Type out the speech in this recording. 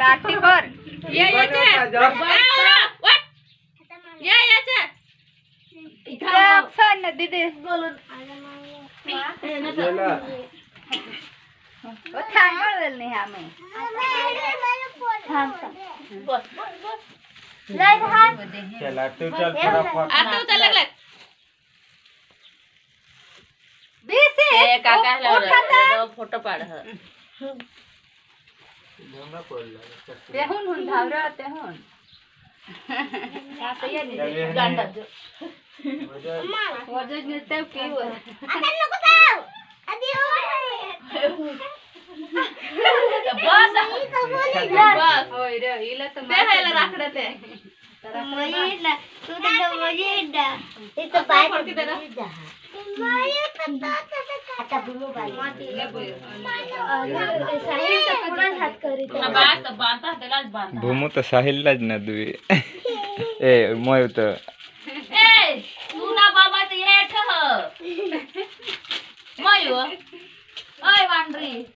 लाठी कर ये एक्शन ना दीदी वो थांगल नहीं हमें लाइट हाथ चला तू चल फटाफट आता उतर लग बीसी ए काका लो फोटो पाड़ ह हमरा पड़ला तेहुन हुन धावरा तेहुन साथ ये गांडा जो वजन नेते की हो अरे नको जाओ आदि हो बस बस होय रे इला तो ते हेला राखडे ते मयीला तू तो मयीला ते तो बाय फडकी दे ना मयी पता आता बुलो बाय साहिल तो पूरा हाथ करी ना बात तो बांधा देलाज बांधा भूमु तो साहिललाज ना दुई ए मय तो ए तू ना बाबा ते एक ह मयो ओय वांडरी